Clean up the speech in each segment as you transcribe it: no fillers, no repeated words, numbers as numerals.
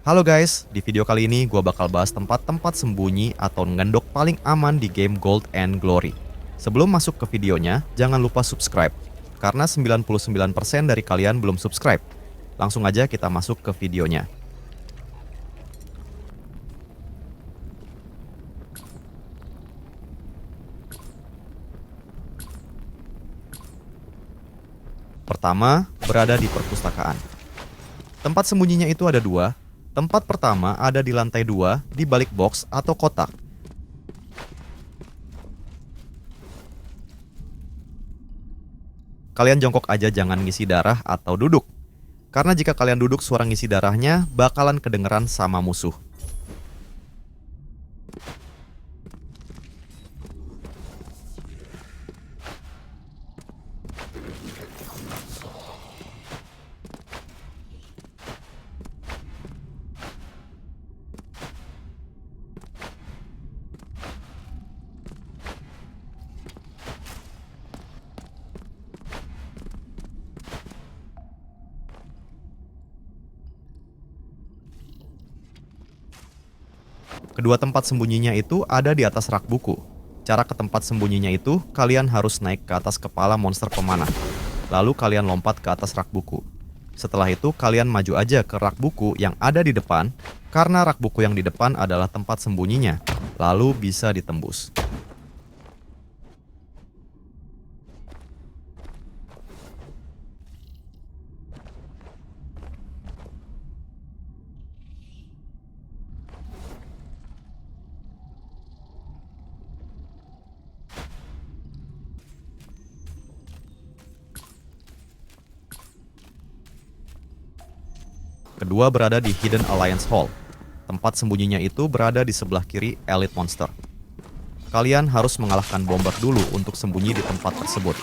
Halo guys, di video kali ini gue bakal bahas tempat-tempat sembunyi atau ngendok paling aman di game Gold and Glory. Sebelum masuk ke videonya, jangan lupa subscribe, karena 99% dari kalian belum subscribe. Langsung aja kita masuk ke videonya. Pertama, berada di perpustakaan. Tempat sembunyinya itu ada dua. Tempat pertama ada di lantai 2 di balik box atau kotak. Kalian jongkok aja, jangan ngisi darah atau duduk. Karena jika kalian duduk, suara ngisi darahnya bakalan kedengeran sama musuh. Kedua tempat sembunyinya itu ada di atas rak buku. Cara ke tempat sembunyinya itu, kalian harus naik ke atas kepala monster pemanah. Lalu kalian lompat ke atas rak buku. Setelah itu, kalian maju aja ke rak buku yang ada di depan, karena rak buku yang di depan adalah tempat sembunyinya. Lalu bisa ditembus. Kedua berada di Hidden Alliance Hall. Tempat sembunyinya itu berada di sebelah kiri Elite Monster. Kalian harus mengalahkan Bomber dulu untuk sembunyi di tempat tersebut.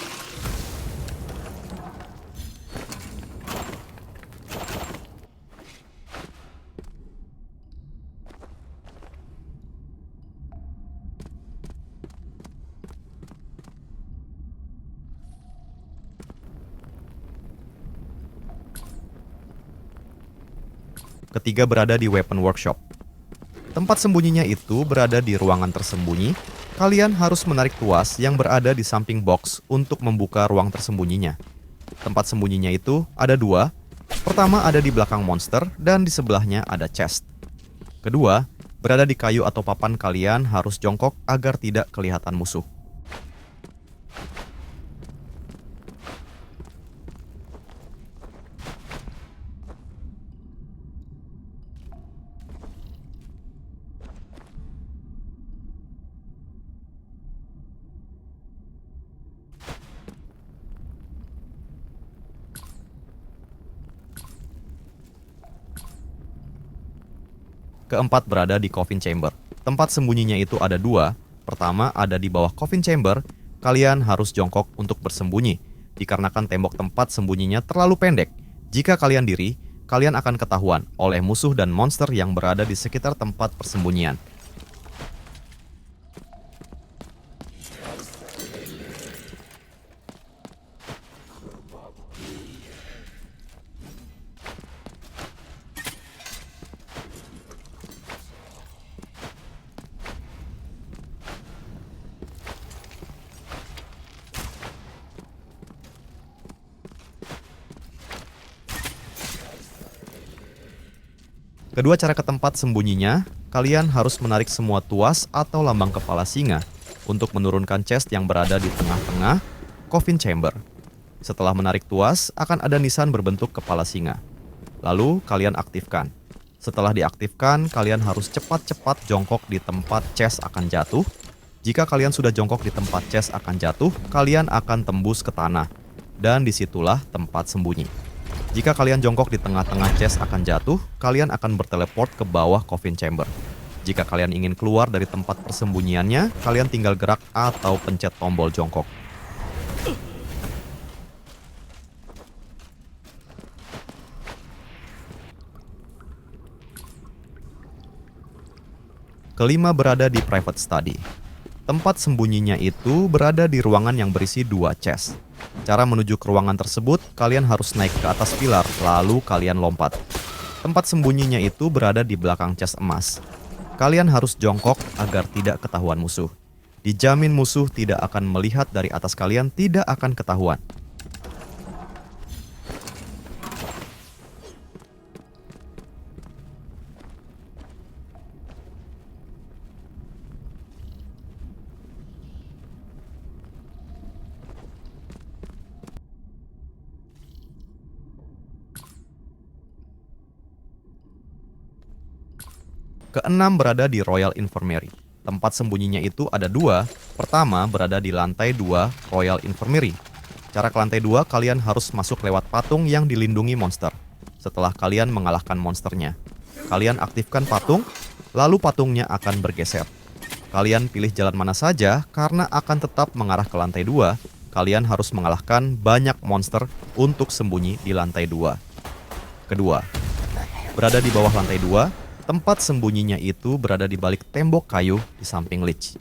Ketiga berada di Weapon Workshop. Tempat sembunyinya itu berada di ruangan tersembunyi. Kalian harus menarik tuas yang berada di samping box untuk membuka ruang tersembunyinya. Tempat sembunyinya itu ada dua. Pertama ada di belakang monster dan di sebelahnya ada chest. Kedua, berada di kayu atau papan. Kalian harus jongkok agar tidak kelihatan musuh. Keempat berada di Coffin Chamber. Tempat sembunyinya itu ada dua. Pertama ada di bawah Coffin Chamber. Kalian harus jongkok untuk bersembunyi, dikarenakan tembok tempat sembunyinya terlalu pendek. Jika kalian diri, kalian akan ketahuan oleh musuh dan monster yang berada di sekitar tempat persembunyian. Kedua cara ke tempat sembunyinya, kalian harus menarik semua tuas atau lambang kepala singa untuk menurunkan chest yang berada di tengah-tengah Coffin Chamber. Setelah menarik tuas, akan ada nisan berbentuk kepala singa. Lalu kalian aktifkan. Setelah diaktifkan, kalian harus cepat-cepat jongkok di tempat chest akan jatuh. Jika kalian sudah jongkok di tempat chest akan jatuh, kalian akan tembus ke tanah. Dan disitulah tempat sembunyi. Jika kalian jongkok di tengah-tengah chest akan jatuh, kalian akan berteleport ke bawah Coffin Chamber. Jika kalian ingin keluar dari tempat persembunyiannya, kalian tinggal gerak atau pencet tombol jongkok. Kelima berada di Private Study. Tempat sembunyinya itu berada di ruangan yang berisi dua chest. Cara menuju ke ruangan tersebut, kalian harus naik ke atas pilar, lalu kalian lompat. Tempat sembunyinya itu berada di belakang chest emas. Kalian harus jongkok agar tidak ketahuan musuh. Dijamin musuh tidak akan melihat dari atas kalian, tidak akan ketahuan. Keenam berada di Royal Infirmary. Tempat sembunyinya itu ada dua. Pertama berada di lantai 2 Royal Infirmary. Cara ke lantai 2, kalian harus masuk lewat patung yang dilindungi monster. Setelah kalian mengalahkan monsternya, kalian aktifkan patung, lalu patungnya akan bergeser. Kalian pilih jalan mana saja karena akan tetap mengarah ke lantai 2. Kalian harus mengalahkan banyak monster untuk sembunyi di lantai 2. Kedua, berada di bawah lantai 2. Tempat sembunyinya itu berada di balik tembok kayu di samping Lich.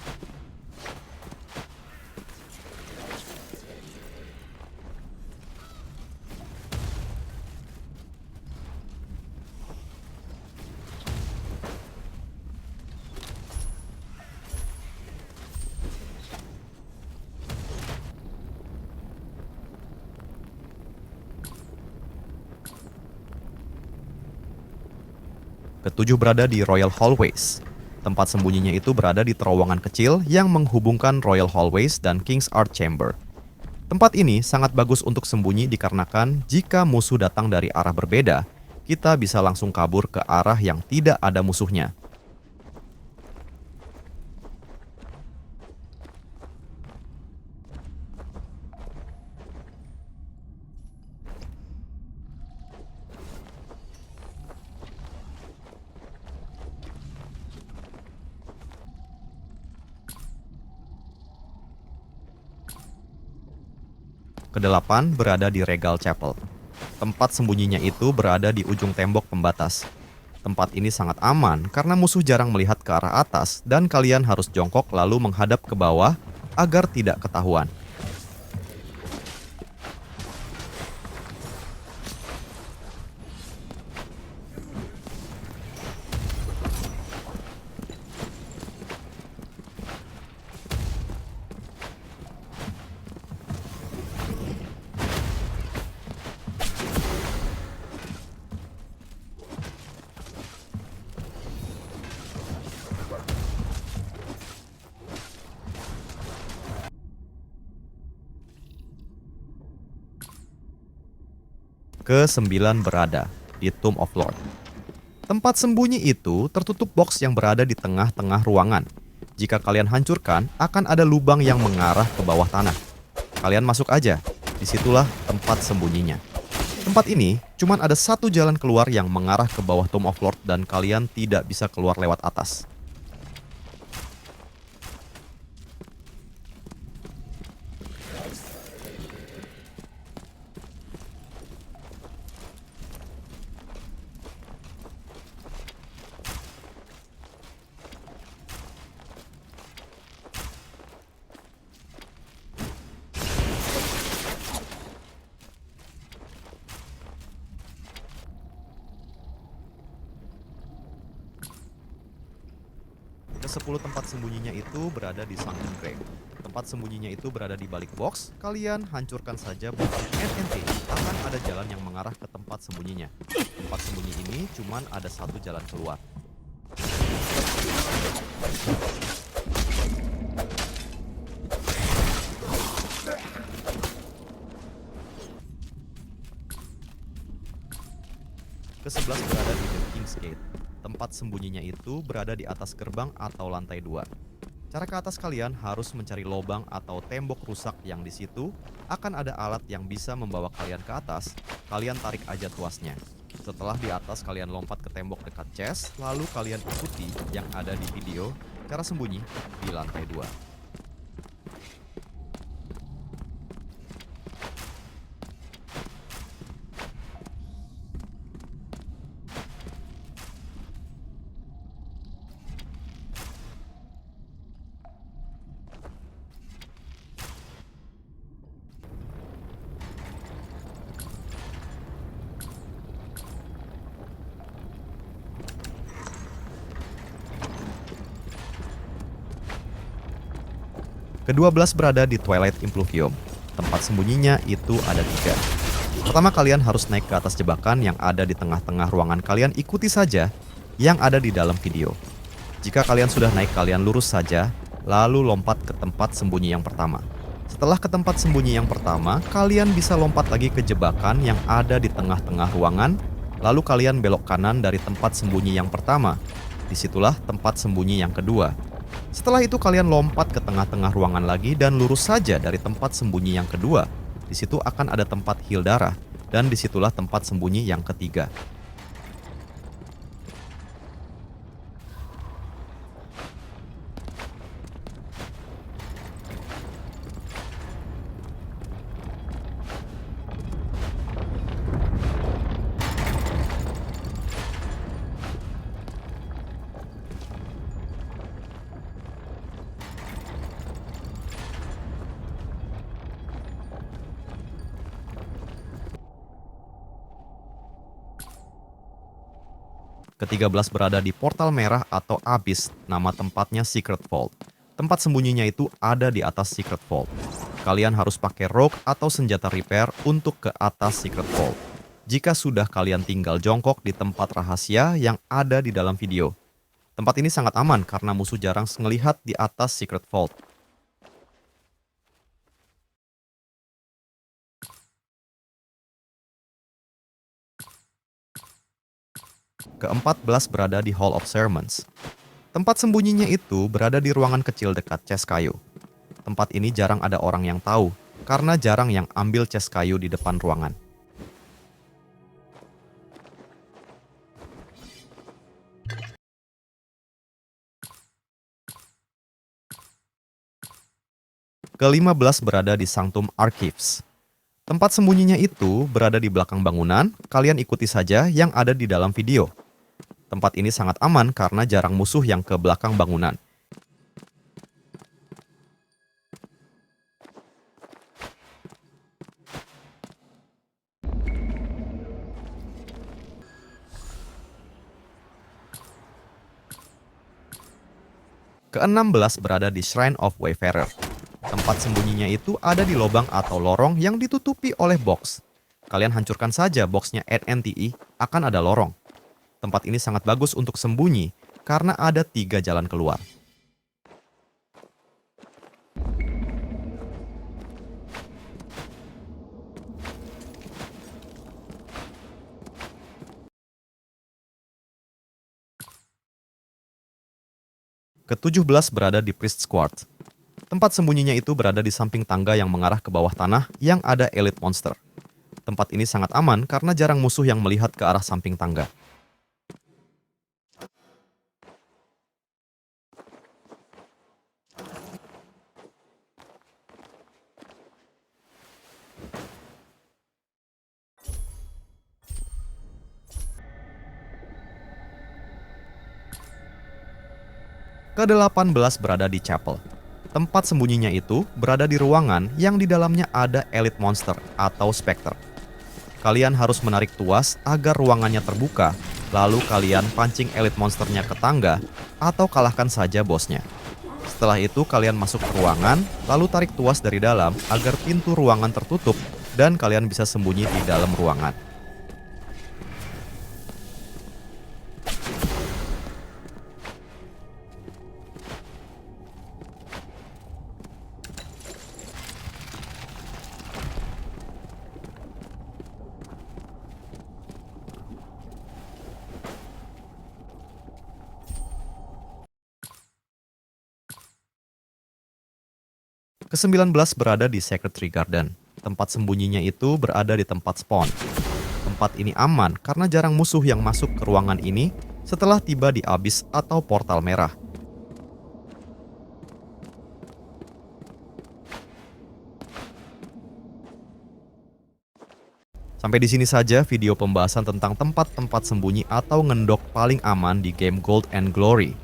Ketujuh berada di Royal Hallways. Tempat sembunyinya itu berada di terowongan kecil yang menghubungkan Royal Hallways dan King's Art Chamber. Tempat ini sangat bagus untuk sembunyi dikarenakan jika musuh datang dari arah berbeda, kita bisa langsung kabur ke arah yang tidak ada musuhnya. Kedelapan berada di Regal Chapel. Tempat sembunyinya itu berada di ujung tembok pembatas. Tempat ini sangat aman karena musuh jarang melihat ke arah atas dan kalian harus jongkok lalu menghadap ke bawah agar tidak ketahuan. Ke-9 berada di Tomb of Lord. Tempat sembunyi itu tertutup box yang berada di tengah-tengah ruangan. Jika kalian hancurkan, akan ada lubang yang mengarah ke bawah tanah. Kalian masuk aja, disitulah tempat sembunyinya. Tempat ini cuman ada satu jalan keluar yang mengarah ke bawah Tomb of Lord dan kalian tidak bisa keluar lewat atas. Ke-10 tempat sembunyinya itu berada di Sunken Grave. Tempat sembunyinya itu berada di balik box. Kalian hancurkan saja box NNT. Akan ada jalan yang mengarah ke tempat sembunyinya. Tempat sembunyi ini cuman ada satu jalan keluar. Ke-11 berada di The King's Gate. Tempat sembunyinya itu berada di atas gerbang atau lantai 2. Cara ke atas kalian harus mencari lubang atau tembok rusak yang di situ akan ada alat yang bisa membawa kalian ke atas. Kalian tarik aja tuasnya. Setelah di atas kalian lompat ke tembok dekat chest, lalu kalian ikuti yang ada di video cara sembunyi di lantai 2. Ke-12 berada di Twilight Impluvium. Tempat sembunyinya itu ada 3. Pertama, kalian harus naik ke atas jebakan yang ada di tengah-tengah ruangan. Kalian ikuti saja yang ada di dalam video. Jika kalian sudah naik, kalian lurus saja, lalu lompat ke tempat sembunyi yang pertama. Setelah ke tempat sembunyi yang pertama, kalian bisa lompat lagi ke jebakan yang ada di tengah-tengah ruangan, lalu kalian belok kanan dari tempat sembunyi yang pertama. Disitulah tempat sembunyi yang kedua. Setelah itu kalian lompat ke tengah-tengah ruangan lagi dan lurus saja dari tempat sembunyi yang kedua. Di situ akan ada tempat heal darah, dan disitulah tempat sembunyi yang ketiga. Ke-13 berada di portal merah atau Abyss, nama tempatnya Secret Vault. Tempat sembunyinya itu ada di atas Secret Vault. Kalian harus pakai rogue atau senjata repair untuk ke atas Secret Vault. Jika sudah, kalian tinggal jongkok di tempat rahasia yang ada di dalam video. Tempat ini sangat aman karena musuh jarang melihat di atas Secret Vault. Ke-14 berada di Hall of Sermons. Tempat sembunyinya itu berada di ruangan kecil dekat chest kayu. Tempat ini jarang ada orang yang tahu, karena jarang yang ambil chest kayu di depan ruangan. Ke-15 berada di Sanctum Archives. Tempat sembunyinya itu berada di belakang bangunan, kalian ikuti saja yang ada di dalam video. Tempat ini sangat aman karena jarang musuh yang ke belakang bangunan. Ke-16 berada di Shrine of Wayfarer. Tempat sembunyinya itu ada di lubang atau lorong yang ditutupi oleh box. Kalian hancurkan saja boxnya NTE, akan ada lorong. Tempat ini sangat bagus untuk sembunyi karena ada 3 jalan keluar. Ke-17 berada di Priest's Court. Tempat sembunyinya itu berada di samping tangga yang mengarah ke bawah tanah yang ada elite monster. Tempat ini sangat aman karena jarang musuh yang melihat ke arah samping tangga. Ke-18 berada di Chapel. Tempat sembunyinya itu berada di ruangan yang di dalamnya ada elite monster atau specter. Kalian harus menarik tuas agar ruangannya terbuka, lalu kalian pancing elite monsternya ke tangga atau kalahkan saja bosnya. Setelah itu kalian masuk ke ruangan, lalu tarik tuas dari dalam agar pintu ruangan tertutup dan kalian bisa sembunyi di dalam ruangan. Ke-19 berada di Sacred Tree Garden. Tempat sembunyinya itu berada di tempat spawn. Tempat ini aman karena jarang musuh yang masuk ke ruangan ini setelah tiba di Abyss atau portal merah. Sampai di sini saja video pembahasan tentang tempat-tempat sembunyi atau ngendok paling aman di game Gold and Glory.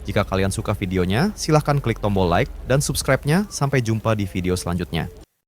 Jika kalian suka videonya, silahkan klik tombol like dan subscribe-nya. Sampai jumpa di video selanjutnya.